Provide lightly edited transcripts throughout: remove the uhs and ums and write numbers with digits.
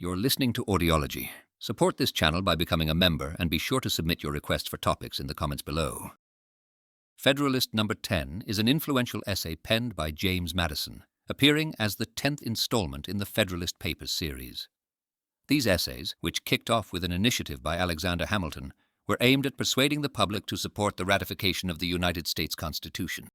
You're listening to Audiology. Support this channel by becoming a member and be sure to submit your requests for topics in the comments below. Federalist No. 10 is an influential essay penned by James Madison, appearing as the 10th installment in the Federalist Papers series. These essays, which kicked off with an initiative by Alexander Hamilton, were aimed at persuading the public to support the ratification of the United States Constitution.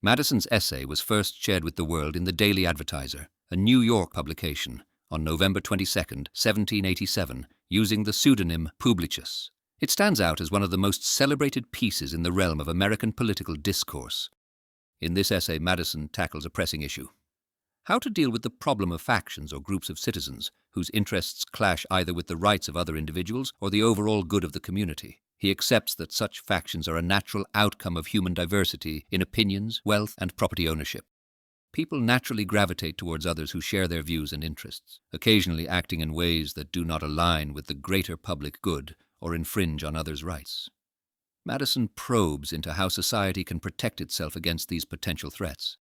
Madison's essay was first shared with the world in the Daily Advertiser, a New York publication, on November 22, 1787, using the pseudonym Publius. It stands out as one of the most celebrated pieces in the realm of American political discourse. In this essay, Madison tackles a pressing issue: how to deal with the problem of factions or groups of citizens whose interests clash either with the rights of other individuals or the overall good of the community. He accepts that such factions are a natural outcome of human diversity in opinions, wealth, and property ownership. People naturally gravitate towards others who share their views and interests, occasionally acting in ways that do not align with the greater public good or infringe on others' rights. Madison probes into how society can protect itself against these potential threats.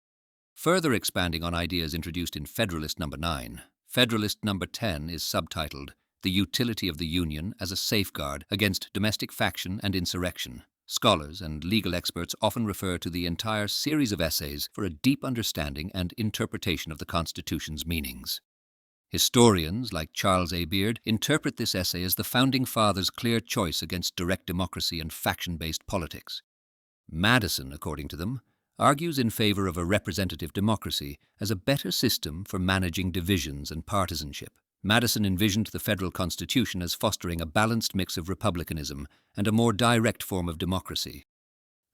Further expanding on ideas introduced in Federalist No. 9, Federalist No. 10 is subtitled "The Utility of the Union as a Safeguard Against Domestic Faction and Insurrection." Scholars and legal experts often refer to the entire series of essays for a deep understanding and interpretation of the Constitution's meanings. Historians, like Charles A. Beard, interpret this essay as the Founding Fathers' clear choice against direct democracy and faction-based politics. Madison, according to them, argues in favor of a representative democracy as a better system for managing divisions and partisanship. Madison envisioned the federal constitution as fostering a balanced mix of republicanism and a more direct form of democracy.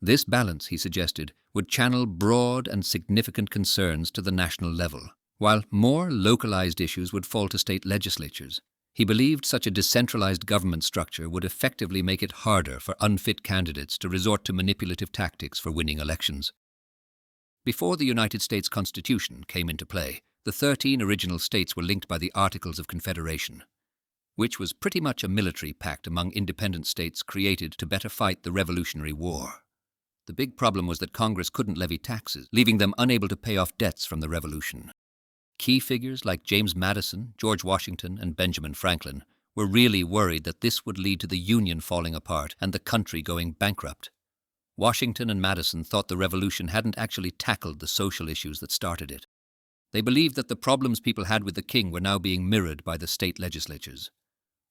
This balance, he suggested, would channel broad and significant concerns to the national level, while more localized issues would fall to state legislatures. He believed such a decentralized government structure would effectively make it harder for unfit candidates to resort to manipulative tactics for winning elections. Before the United States Constitution came into play, the 13 original states were linked by the Articles of Confederation, which was pretty much a military pact among independent states created to better fight the Revolutionary War. The big problem was that Congress couldn't levy taxes, leaving them unable to pay off debts from the Revolution. Key figures like James Madison, George Washington, and Benjamin Franklin were really worried that this would lead to the Union falling apart and the country going bankrupt. Washington and Madison thought the Revolution hadn't actually tackled the social issues that started it. They believed that the problems people had with the king were now being mirrored by the state legislatures.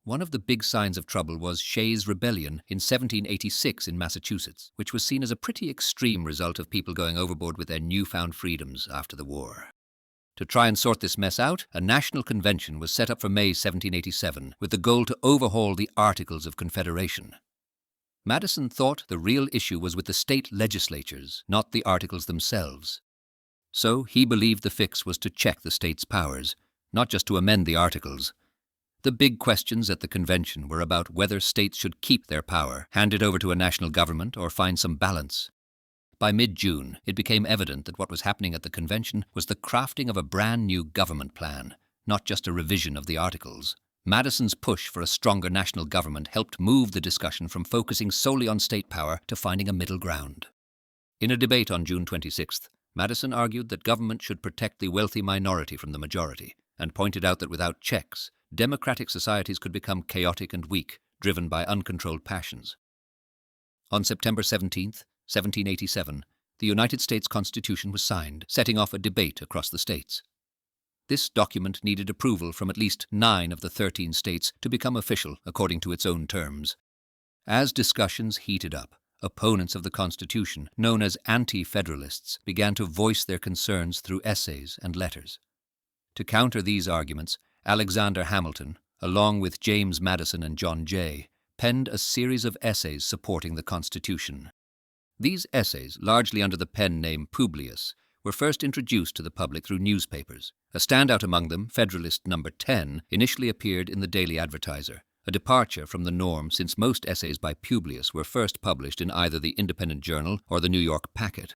One of the big signs of trouble was Shays' Rebellion in 1786 in Massachusetts, which was seen as a pretty extreme result of people going overboard with their newfound freedoms after the war. To try and sort this mess out, a national convention was set up for May 1787 with the goal to overhaul the Articles of Confederation. Madison thought the real issue was with the state legislatures, not the articles themselves. So he believed the fix was to check the states' powers, not just to amend the articles. The big questions at the convention were about whether states should keep their power, hand it over to a national government, or find some balance. By mid-June, it became evident that what was happening at the convention was the crafting of a brand new government plan, not just a revision of the articles. Madison's push for a stronger national government helped move the discussion from focusing solely on state power to finding a middle ground. In a debate on June 26th, Madison argued that government should protect the wealthy minority from the majority, and pointed out that without checks, democratic societies could become chaotic and weak, driven by uncontrolled passions. On September 17, 1787, the United States Constitution was signed, setting off a debate across the states. This document needed approval from at least 9 of the 13 states to become official according to its own terms. As discussions heated up, opponents of the Constitution, known as anti-federalists, began to voice their concerns through essays and letters. To counter these arguments, Alexander Hamilton, along with James Madison and John Jay, penned a series of essays supporting the Constitution. These essays, largely under the pen name Publius, were first introduced to the public through newspapers. A standout among them, Federalist No. 10, initially appeared in the Daily Advertiser, a departure from the norm since most essays by Publius were first published in either the Independent Journal or the New York Packet.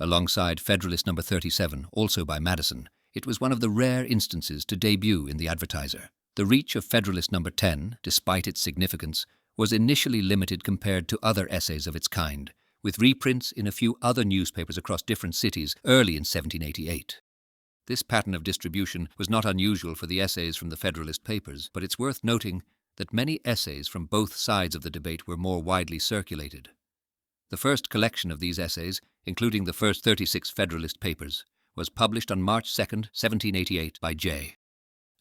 Alongside Federalist No. 37, also by Madison, it was one of the rare instances to debut in the Advertiser. The reach of Federalist No. 10, despite its significance, was initially limited compared to other essays of its kind, with reprints in a few other newspapers across different cities early in 1788. This pattern of distribution was not unusual for the essays from the Federalist Papers, but it's worth noting that many essays from both sides of the debate were more widely circulated. The first collection of these essays, including the first 36 Federalist Papers, was published on March 2, 1788 by J.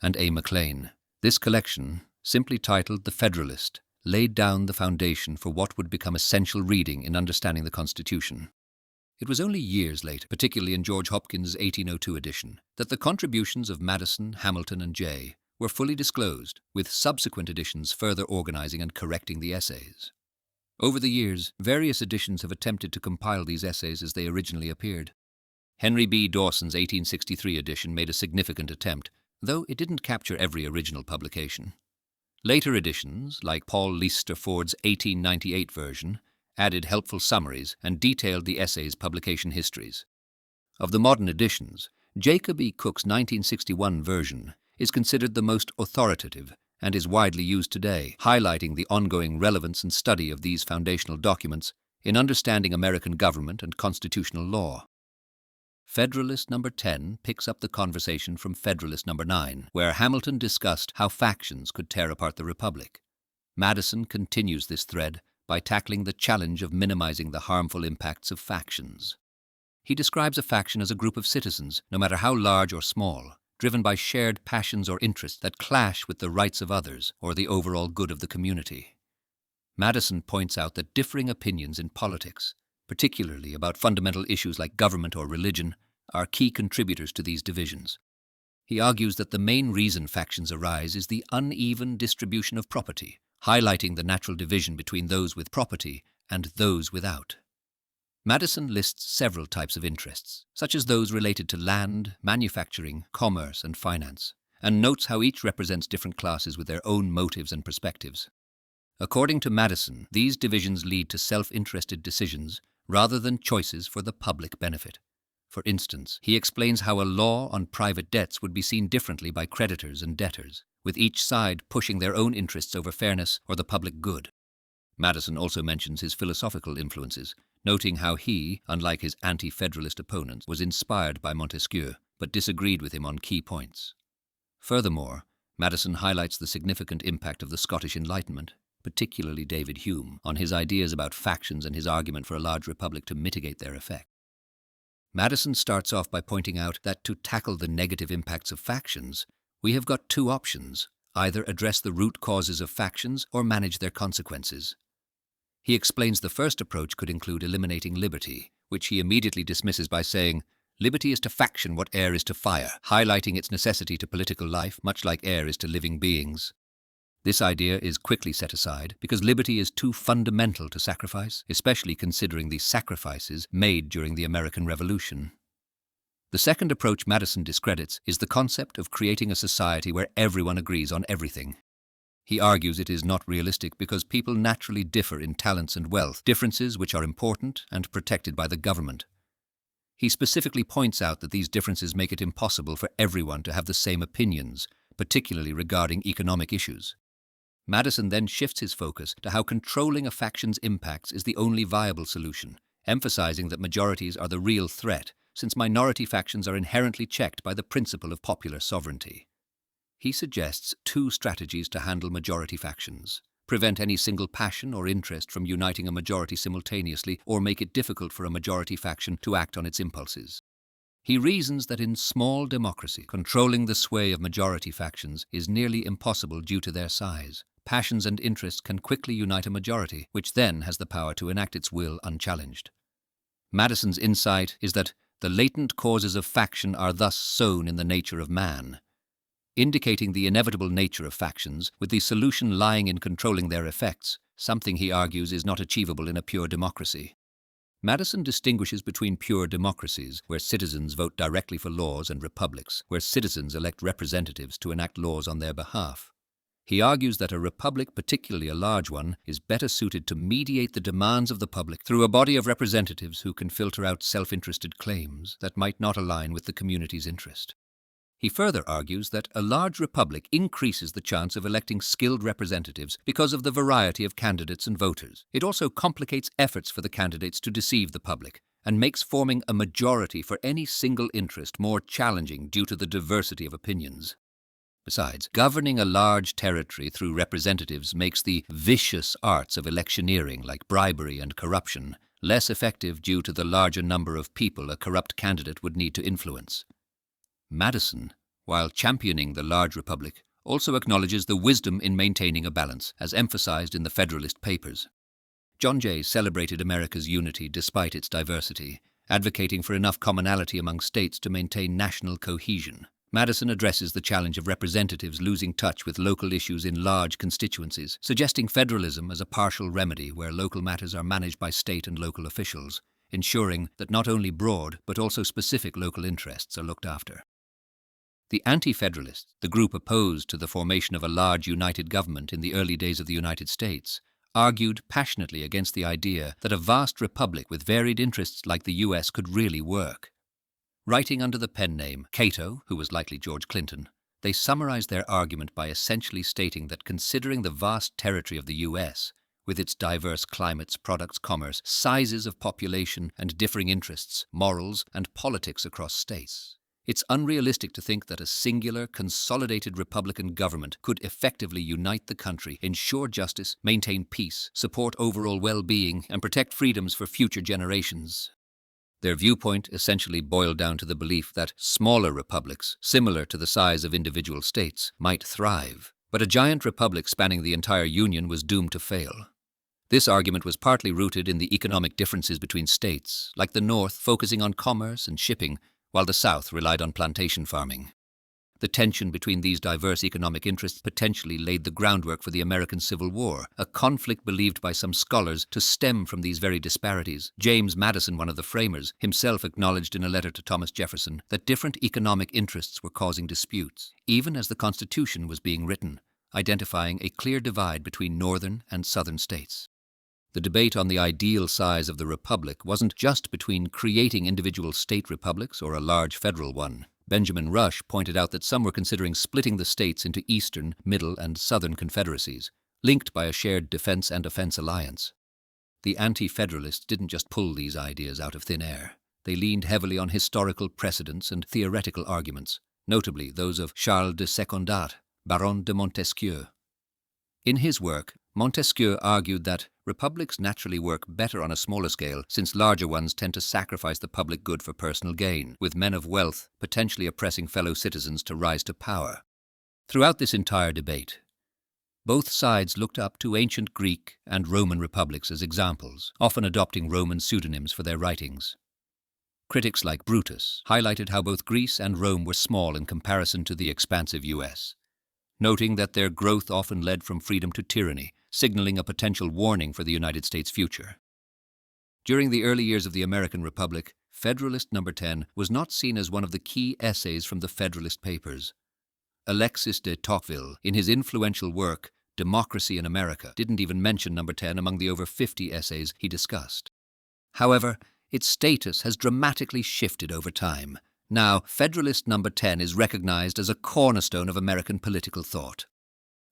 and A. Maclean. This collection, simply titled The Federalist, laid down the foundation for what would become essential reading in understanding the Constitution. It was only years later, particularly in George Hopkins' 1802 edition, that the contributions of Madison, Hamilton, and Jay were fully disclosed, with subsequent editions further organizing and correcting the essays. Over the years, various editions have attempted to compile these essays as they originally appeared. Henry B. Dawson's 1863 edition made a significant attempt, though it didn't capture every original publication. Later editions, like Paul Leicester Ford's 1898 version, added helpful summaries and detailed the essay's publication histories. Of the modern editions, Jacob E. Cook's 1961 version is considered the most authoritative and is widely used today, highlighting the ongoing relevance and study of these foundational documents in understanding American government and constitutional law. Federalist No. 10 picks up the conversation from Federalist No. 9, where Hamilton discussed how factions could tear apart the Republic. Madison continues this thread by tackling the challenge of minimizing the harmful impacts of factions. He describes a faction as a group of citizens, no matter how large or small, driven by shared passions or interests that clash with the rights of others or the overall good of the community. Madison points out that differing opinions in politics, particularly about fundamental issues like government or religion, are key contributors to these divisions. He argues that the main reason factions arise is the uneven distribution of property, highlighting the natural division between those with property and those without. Madison lists several types of interests, such as those related to land, manufacturing, commerce, and finance, and notes how each represents different classes with their own motives and perspectives. According to Madison, these divisions lead to self-interested decisions rather than choices for the public benefit. For instance, he explains how a law on private debts would be seen differently by creditors and debtors, with each side pushing their own interests over fairness or the public good. Madison also mentions his philosophical influences, noting how he, unlike his anti-federalist opponents, was inspired by Montesquieu, but disagreed with him on key points. Furthermore, Madison highlights the significant impact of the Scottish Enlightenment, particularly David Hume, on his ideas about factions and his argument for a large republic to mitigate their effect. Madison starts off by pointing out that to tackle the negative impacts of factions, we have got two options: either address the root causes of factions or manage their consequences. He explains the first approach could include eliminating liberty, which he immediately dismisses by saying, "Liberty is to faction what air is to fire," highlighting its necessity to political life, much like air is to living beings. This idea is quickly set aside because liberty is too fundamental to sacrifice, especially considering the sacrifices made during the American Revolution. The second approach Madison discredits is the concept of creating a society where everyone agrees on everything. He argues it is not realistic because people naturally differ in talents and wealth, differences which are important and protected by the government. He specifically points out that these differences make it impossible for everyone to have the same opinions, particularly regarding economic issues. Madison then shifts his focus to how controlling a faction's impacts is the only viable solution, emphasizing that majorities are the real threat, since minority factions are inherently checked by the principle of popular sovereignty. He suggests two strategies to handle majority factions: prevent any single passion or interest from uniting a majority simultaneously, or make it difficult for a majority faction to act on its impulses. He reasons that in small democracy, controlling the sway of majority factions is nearly impossible due to their size. Passions and interests can quickly unite a majority, which then has the power to enact its will unchallenged. Madison's insight is that the latent causes of faction are thus sown in the nature of man, indicating the inevitable nature of factions, with the solution lying in controlling their effects, something he argues is not achievable in a pure democracy. Madison distinguishes between pure democracies, where citizens vote directly for laws, and republics, where citizens elect representatives to enact laws on their behalf. He argues that a republic, particularly a large one, is better suited to mediate the demands of the public through a body of representatives who can filter out self-interested claims that might not align with the community's interest. He further argues that a large republic increases the chance of electing skilled representatives because of the variety of candidates and voters. It also complicates efforts for the candidates to deceive the public, and makes forming a majority for any single interest more challenging due to the diversity of opinions. Besides, governing a large territory through representatives makes the vicious arts of electioneering, like bribery and corruption, less effective due to the larger number of people a corrupt candidate would need to influence. Madison, while championing the large republic, also acknowledges the wisdom in maintaining a balance, as emphasized in the Federalist Papers. John Jay celebrated America's unity despite its diversity, advocating for enough commonality among states to maintain national cohesion. Madison addresses the challenge of representatives losing touch with local issues in large constituencies, suggesting federalism as a partial remedy where local matters are managed by state and local officials, ensuring that not only broad but also specific local interests are looked after. The Anti-Federalists, the group opposed to the formation of a large united government in the early days of the United States, argued passionately against the idea that a vast republic with varied interests like the US could really work. Writing under the pen name Cato, who was likely George Clinton, they summarized their argument by essentially stating that considering the vast territory of the US, with its diverse climates, products, commerce, sizes of population, and differing interests, morals, and politics across states, it's unrealistic to think that a singular, consolidated Republican government could effectively unite the country, ensure justice, maintain peace, support overall well-being, and protect freedoms for future generations. Their viewpoint essentially boiled down to the belief that smaller republics, similar to the size of individual states, might thrive, but a giant republic spanning the entire Union was doomed to fail. This argument was partly rooted in the economic differences between states, like the North focusing on commerce and shipping, while the South relied on plantation farming. The tension between these diverse economic interests potentially laid the groundwork for the American Civil War, a conflict believed by some scholars to stem from these very disparities. James Madison, one of the framers, himself acknowledged in a letter to Thomas Jefferson that different economic interests were causing disputes, even as the Constitution was being written, identifying a clear divide between northern and southern states. The debate on the ideal size of the republic wasn't just between creating individual state republics or a large federal one. Benjamin Rush pointed out that some were considering splitting the states into eastern, middle, and southern confederacies, linked by a shared defense and offense alliance. The Anti-Federalists didn't just pull these ideas out of thin air. They leaned heavily on historical precedents and theoretical arguments, notably those of Charles de Secondat, Baron de Montesquieu. In his work, Montesquieu argued that republics naturally work better on a smaller scale since larger ones tend to sacrifice the public good for personal gain, with men of wealth potentially oppressing fellow citizens to rise to power. Throughout this entire debate, both sides looked up to ancient Greek and Roman republics as examples, often adopting Roman pseudonyms for their writings. Critics like Brutus highlighted how both Greece and Rome were small in comparison to the expansive US, noting that their growth often led from freedom to tyranny, signaling a potential warning for the United States' future. During the early years of the American Republic, Federalist No. 10 was not seen as one of the key essays from the Federalist Papers. Alexis de Tocqueville, in his influential work, Democracy in America, didn't even mention No. 10 among the over 50 essays he discussed. However, its status has dramatically shifted over time. Now, Federalist No. 10 is recognized as a cornerstone of American political thought.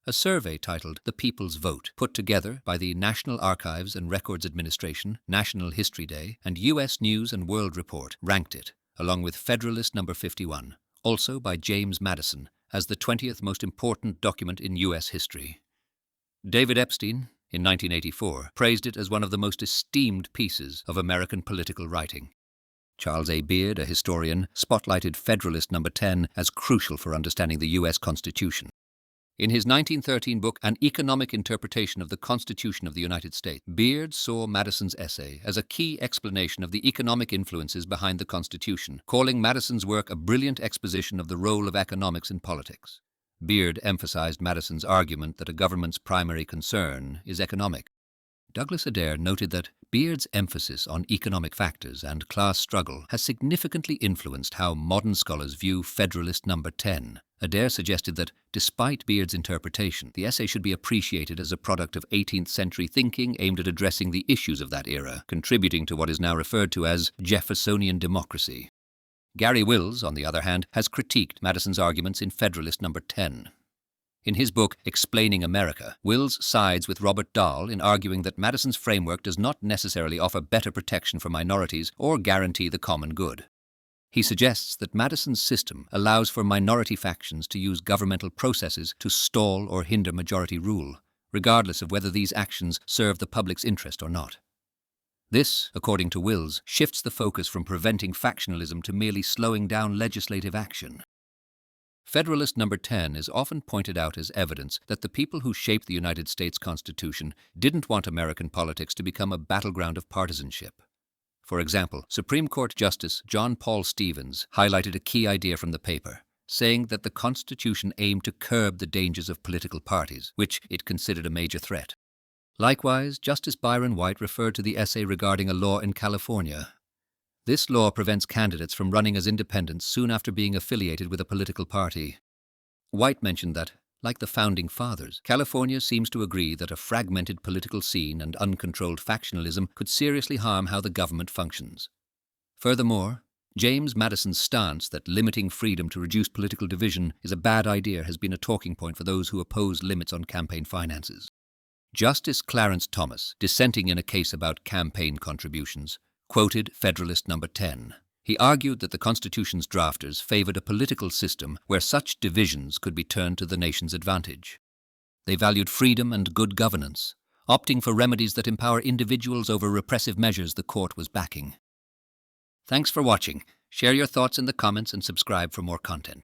A survey titled The People's Vote, put together by the National Archives and Records Administration, National History Day, and U.S. News and World Report, ranked it, along with Federalist No. 51, also by James Madison, as the 20th most important document in U.S. history. David Epstein, in 1984, praised it as one of the most esteemed pieces of American political writing. Charles A. Beard, a historian, spotlighted Federalist No. 10 as crucial for understanding the U.S. Constitution. In his 1913 book, An Economic Interpretation of the Constitution of the United States, Beard saw Madison's essay as a key explanation of the economic influences behind the Constitution, calling Madison's work a brilliant exposition of the role of economics in politics. Beard emphasized Madison's argument that a government's primary concern is economic. Douglas Adair noted that Beard's emphasis on economic factors and class struggle has significantly influenced how modern scholars view Federalist No. 10. Adair suggested that, despite Beard's interpretation, the essay should be appreciated as a product of 18th century thinking aimed at addressing the issues of that era, contributing to what is now referred to as Jeffersonian democracy. Gary Wills, on the other hand, has critiqued Madison's arguments in Federalist No. 10. In his book, Explaining America, Wills sides with Robert Dahl in arguing that Madison's framework does not necessarily offer better protection for minorities or guarantee the common good. He suggests that Madison's system allows for minority factions to use governmental processes to stall or hinder majority rule, regardless of whether these actions serve the public's interest or not. This, according to Wills, shifts the focus from preventing factionalism to merely slowing down legislative action. Federalist No. 10 is often pointed out as evidence that the people who shaped the United States Constitution didn't want American politics to become a battleground of partisanship. For example, Supreme Court Justice John Paul Stevens highlighted a key idea from the paper, saying that the Constitution aimed to curb the dangers of political parties, which it considered a major threat. Likewise, Justice Byron White referred to the essay regarding a law in California. This law prevents candidates from running as independents soon after being affiliated with a political party. White mentioned that, like the Founding Fathers, California seems to agree that a fragmented political scene and uncontrolled factionalism could seriously harm how the government functions. Furthermore, James Madison's stance that limiting freedom to reduce political division is a bad idea has been a talking point for those who oppose limits on campaign finances. Justice Clarence Thomas, dissenting in a case about campaign contributions, quoted Federalist No. 10. He argued that the Constitution's drafters favored a political system where such divisions could be turned to the nation's advantage. They valued freedom and good governance, opting for remedies that empower individuals over repressive measures the court was backing. Thanks for watching. Share your thoughts in the comments and subscribe for more content.